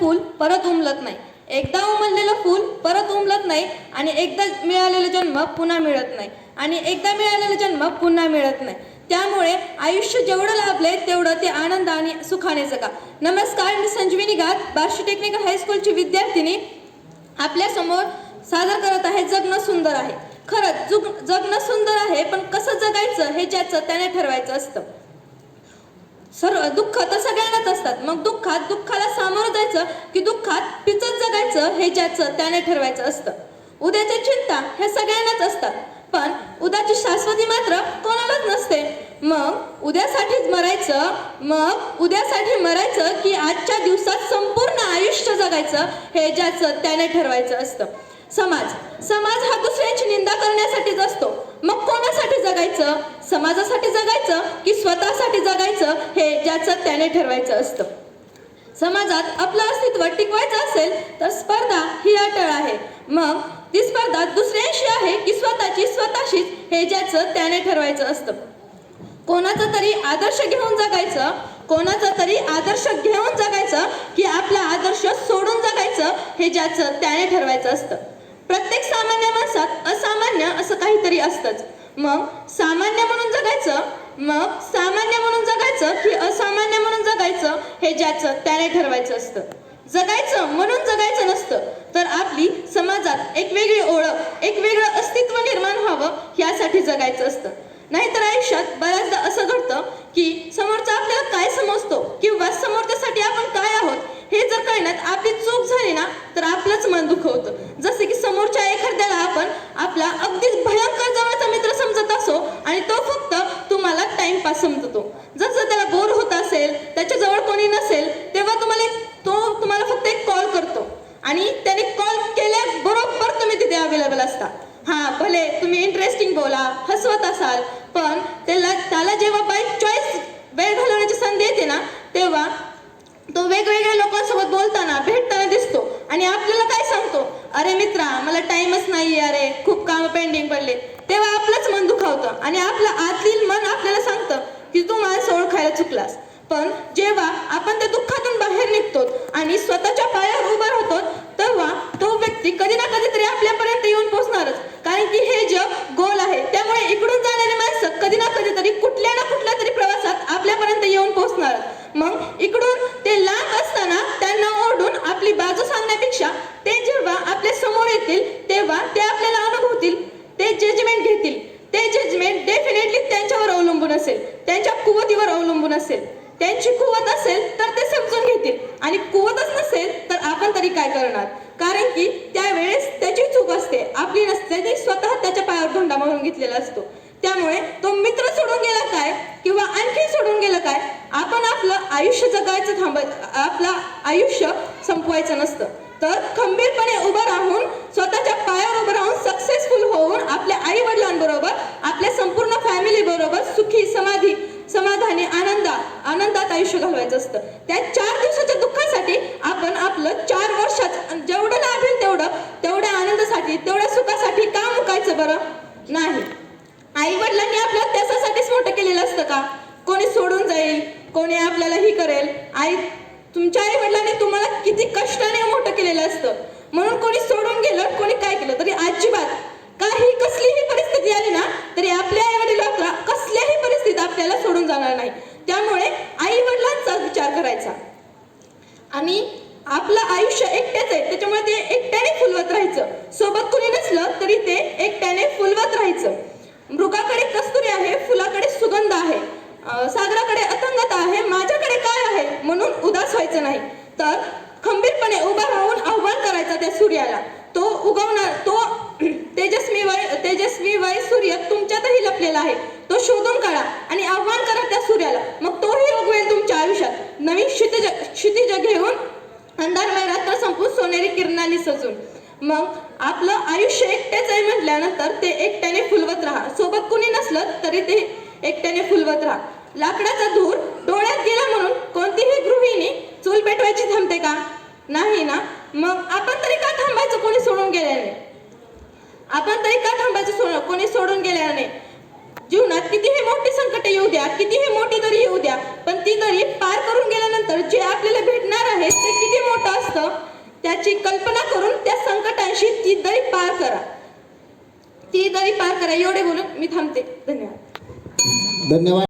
फूल परत उमलत नाही. एकदा उमललेलं फूल परत उमलत नाही आणि एकदा मिळालेला जन्म पुन्हा मिळत नाही आणि एकदा मिळालेला जन्म पुन्हा मिळत नाही. त्यामुळे आयुष्य जेवढं लाभले तेवढं ते आनंद आणि सुखाने जगा. नमस्कार, मी संजीवनी गात, बार्शी टेक्निकल हायस्कूलची विद्यार्थिनी आपल्या समोर सादर करत आहे जगणं सुंदर आहे. खरंच जगणं सुंदर आहे, पण कसं जगायचं हे ज्याचं त्याने ठरवायचं असतं. दुःख तर सगळ्यांनाच असतात, मग दुःखाला सामोरं जायचं की दुःखात पिचत जगायचं हे ज्याचं त्याने ठरवायचं असतं. उद्याची चिंता हे सगळ्यांनाच असतात, पण उद्याची शाश्वती मात्र कोणालाच नसते. मग उद्यासाठी मरायचं की आजच्या दिवसात संपूर्ण आयुष्य जगायचं हे ज्याचं त्याने ठरवायचं असतं. समाज हा दुसऱ्यांची निंदा करण्यासाठीच असतो. मग कोणासाठी जगायचं? समाजासाठी जगायचं की स्वतःसाठी जगायचं हे ज्याचं त्याने ठरवायचं असतं. समाजात आपलं अस्तित्व टिकवायचं असेल तर स्पर्धा ही अटळ आहे. मग ती स्पर्धा दुसऱ्यांशी आहे की स्वतःशीच हे ज्याचं त्याने ठरवायचं असतं. कोणाचा तरी आदर्श घेऊन जगायचं की आपला आदर्श सोडून जगायचं हे ज्याचं त्याने ठरवायचं असतं. प्रत्येक सामान्य माणसात असामान्य असं काहीतरी असतंच. मग सामान्य म्हणून जगायचं की असामान्य म्हणून जगायचं हे ज्याचं त्याने ठरवायचं असतं. जगायचं म्हणून जगायचं नसतं, तर आपली समाजात एक वेगळी ओळख, एक वेगळं अस्तित्व निर्माण व्हावं यासाठी जगायचं असतं. नाहीतर आयुष्यात बऱ्याचदा असं घडतं की समोरचा आपल्याला काय समजतो किंवा समोरच्यासाठी आपण काय आहोत हे जर कळण्यात आपली चूक झाली ना तर आपलंच मन दुखवतं. जसे की समोरच्या एखाद्याला आपण आपला अगदीच भयंकर जवळचा मित्र समजत असो आणि तो फक्त तुम्हाला टाइमपास समजतो. जसं त्याला बोर होत असेल, त्याच्याजवळ कोणी नसेल, तेव्हा तो तुम्हाला फक्त एक कॉल करतो आणि त्याने कॉल केल्याबरोबर तुम्ही तिथे अवेलेबल असता. भले तुम्ही इंटरेस्टिंग बोला, हसवत असाल, पण त्याला जेव्हा बाय चॉईस वेळ घालवण्याची संधी येते ना तेव्हा तो वेगवेगळ्या लोकांसोबत बोलताना भेटताना दिसतो आणि आपल्याला काय सांगतो, अरे मित्रा मला टाइमच नाही, अरे खूप काम पेंडिंग पडले. तेव्हा आपलंच मन दुखावतं आणि आपलं आतली मन आपल्याला सांगतं की तू माणसं ओळखायला चुकलास. पण जेव्हा आपण त्या दुःखातून बाहेर निघतो आणि स्वतःच्या पायावर उभा राहतो तेव्हा तो व्यक्ती कधी ना कधीतरी आपल्यापर्यंत येऊन पोहोचणारच. कारण की हे जग गोल आहे, त्यामुळे इकडून जाणारी माणसं कधी ना कधीतरी कुठल्या ना कुठल्या तरी प्रवासात आपल्यापर्यंत येऊन पोहोचणार. मग इकडून ते लांब असताना त्यांना ओरडून आपली बाजू सांगण्यापेक्षा ते जेव्हा आपल्या समोर येतील तेव्हा ते आपल्याला अनुभवतील, ते जजमेंट घेतील. ते जजमेंट डेफिनेटली त्यांच्यावर अवलंबून असेल, त्यांच्या कुवतीवर अवलंबून असेल. त्यांची कुवत असेल तर ते समजून घेतील आणि कुवतच नसेल तर आपण तरी काय करणार. कारण की त्यावेळेस त्याची चूक असते, आपली नसते. ते स्वतः त्याच्या पायावर धोंडा मारून घेतलेला असतो. त्यामुळे तो मित्र सोडून गेला काय किंवा आणखी सोडून गेलं काय, आपण आपलं आयुष्य जगायचं आपलं आयुष्य संपवायचं नसतं, तर खंबीरपणे उभं राहून स्वतःच्या पायावर उभं राहून सक्सेसफुल होऊन आपल्या आई वडिलांबरोबर आपल्या संपूर्ण फॅमिली बरोबर सुखी समाधानी आनंदात आयुष्य घालवायचं असतं. त्या 4 दिवसाच्या दुःखासाठी आपण आपलं 4 वर्षात जेवढं लाभेल तेवढ्या आनंदासाठी, तेवढ्या सुखासाठी का मुकायचं बरं? नाही. आई वडिलांनी आपल्याला त्याच्यासाठीच मोठं केलेलं असतं का? कोणी सोडून जाईल, कोणी आपल्याला ही करेल. तुमच्या आई वडिलांनी तुम्हाला किती कष्टाने मोठं केलेलं असतं, म्हणून कोणी सोडून गेलं, कोणी काय केलं तरी अजिबात कसलीही परिस्थिती आली ना तरी आपल्या आई वडील कसल्याही परिस्थितीत आपल्याला सोडून जाणार नाही. त्यामुळे आई वडिलांचा विचार करायचा आणि आपलं आयुष्य एकट्याच आहे, त्याच्यामुळे ते एकट्याने फुलवत राहायचं. सोबत कोणी नसलं तरी ते एकट्याने फुलवत राहायचं. मृगाकडे कस्तुरी आहे, फुलाकडे सुगंध आहे, सागराकडे अतंगता आहे, माझ्याकडे काय आहे म्हणून उदास व्हायचं नाही, तर खंबीरपणे उभा राहून आव्हान करायचा त्या सूर्याला. तो उगवणार, तो तेजस्वी वय सूर्य तुमच्यातही लपलेला आहे, तो शोधून काढा आणि आव्हान करा त्या सूर्याला. मग तोही उगवेल तुमच्या आयुष्यात नवीन क्षितिज घेऊन, अंधारमय रात्र संपून सोनेरी किरणांनी सजून. मग आपलं आयुष्य एकट्याच आहे म्हटल्यानंतर ते एकट्याने फुलवत राहा. सोबत कुणी नसलं तरी ते एकट्याने फुलवत राहा. लाकडाचा धूर डोळ्यात गेला म्हणून कोणतीही गृहिणी चूल पेटवायची थांबते का? नाही ना. मग आपण तरी का थांबायचं कोणी सोडून गेल्याने? जीवनात कितीही मोठी संकटे येऊ द्या, कितीही मोठी तरी येऊ द्या, पण ती तरी पार करून गेल्यानंतर जे आपल्याला भेटणार आहे ते किती मोठं असतं असतं त्याची कल्पना करून त्या संकटांशी ती दरी पार करा. ती दरी पार करा. एवढे बोलून मी थांबते. धन्यवाद. धन्यवाद.